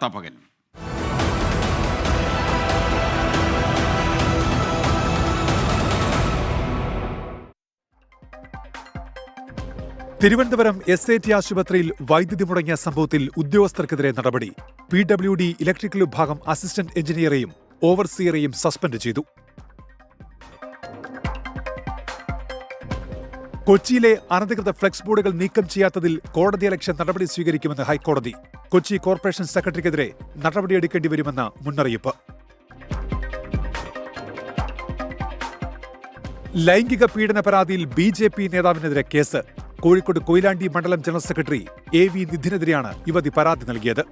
വാർത്താപകൽ. Thiruvananthapuram SAT ആശുപത്രിയിൽ വൈദ്യുതി മുടങ്ങിയ സംഭവത്തിൽ ഉദ്യോഗസ്ഥർക്കെതിരെ നടപടി. PWD ഇലക്ട്രിക്കൽ വിഭാഗം അസിസ്റ്റന്റ് എഞ്ചിനീയറെയും ഓവർസിയറെയും സസ്പെൻഡ് ചെയ്തു. കൊച്ചിയിലെ അനധികൃത ഫ്ലെക്സ് ബോർഡുകൾ നീക്കം ചെയ്യാത്തതിൽ കോടതിയലക്ഷ്യ നടപടി സ്വീകരിക്കുമെന്ന് ഹൈക്കോടതി. കൊച്ചി കോർപ്പറേഷൻ സെക്രട്ടറിക്കെതിരെ നടപടിയെടുക്കേണ്ടി വരുമെന്ന് മുന്നറിയിപ്പ്. ലൈംഗിക പീഡന പരാതിയിൽ BJP നേതാവിനെതിരെ കേസ്. കോഴിക്കോട് കൊയിലാണ്ടി മണ്ഡലം ജനറൽ സെക്രട്ടറി AV നിധിനെതിരെയാണ് യുവതി പരാതി നൽകിയത്.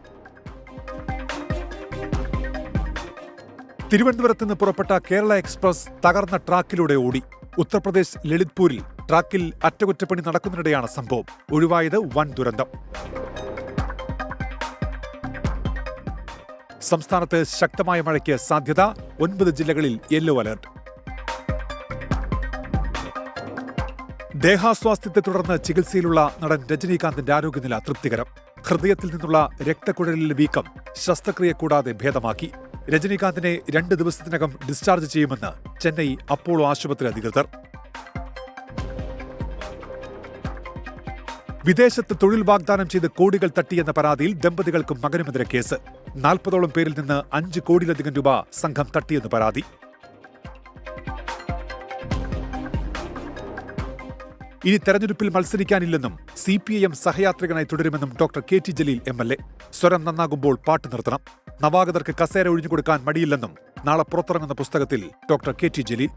തിരുവനന്തപുരത്ത് നിന്ന് പുറപ്പെട്ട കേരള എക്സ്പ്രസ് തകർന്ന ട്രാക്കിലൂടെ ഓടി. ഉത്തർപ്രദേശ് ലളിത്പൂരിൽ ട്രാക്കിൽ അറ്റകുറ്റപ്പണി നടക്കുന്നതിനിടെയാണ് സംഭവം. ഒഴിവായത് വൻ ദുരന്തം. സംസ്ഥാനത്ത് ശക്തമായ മഴയ്ക്ക് സാധ്യത. 9 ജില്ലകളിൽ യെല്ലോ അലർട്ട്. ദേഹാസ്വാസ്ഥ്യത്തെ തുടർന്ന് ചികിത്സയിലുള്ള നടൻ രജനീകാന്തിന്റെ ആരോഗ്യനില തൃപ്തികരം. ഹൃദയത്തിൽ നിന്നുള്ള രക്തക്കുഴലിലെ വീക്കം ശസ്ത്രക്രിയ കൂടാതെ ഭേദമാക്കി. രജനീകാന്തിനെ 2 ദിവസത്തിനകം ഡിസ്ചാർജ് ചെയ്യുമെന്ന് ചെന്നൈ അപ്പോളോ ആശുപത്രി അധികൃതർ. വിദേശത്ത് തൊഴിൽ വാഗ്ദാനം ചെയ്ത് കോടികൾ തട്ടിയെന്ന പരാതിയിൽ ദമ്പതികൾക്കും മകനുമെതിരെ കേസ്. 40ഓളം പേരിൽ നിന്ന് 5 കോടിയിലധികം രൂപ സംഘം തട്ടിയെന്ന് പരാതി. ഇനി തെരഞ്ഞെടുപ്പിൽ മത്സരിക്കാനില്ലെന്നും CPIM സഹയാത്രികനായി തുടരുമെന്നും ഡോക്ടർ KT ജലീൽ MLA. സ്വരം നന്നാകുമ്പോൾ പാട്ട് നിർത്തണം. നവാഗതർക്ക് കസേര ഒഴിഞ്ഞുകൊടുക്കാൻ മടിയില്ലെന്നും നാളെ പുറത്തിറങ്ങുന്ന പുസ്തകത്തിൽ ഡോക്ടർ KT ജലീൽ.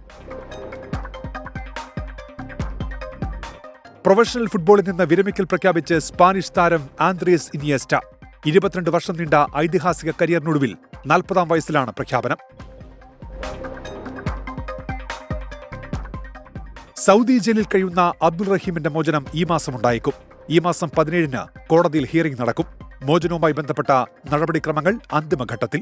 പ്രൊഫഷണൽ ഫുട്ബോളിൽ നിന്ന് വിരമിക്കൽ പ്രഖ്യാപിച്ച് സ്പാനിഷ് താരം ആന്ദ്രേസ് ഇനിയസ്റ്റ. 22 വർഷം നീണ്ട ഐതിഹാസിക കരിയറിനൊടുവിൽ 40-ാം വയസ്സിലാണ് പ്രഖ്യാപനം. സൗദി ജയിലിൽ കഴിയുന്ന അബ്ദുൾ റഹീമിന്റെ മോചനം ഈ മാസം ഉണ്ടായേക്കും. ഈ മാസം 17-ന് കോടതിയിൽ ഹിയറിംഗ് നടക്കും. മോചനവുമായി ബന്ധപ്പെട്ട നടപടിക്രമങ്ങൾ അന്തിമഘട്ടത്തിൽ.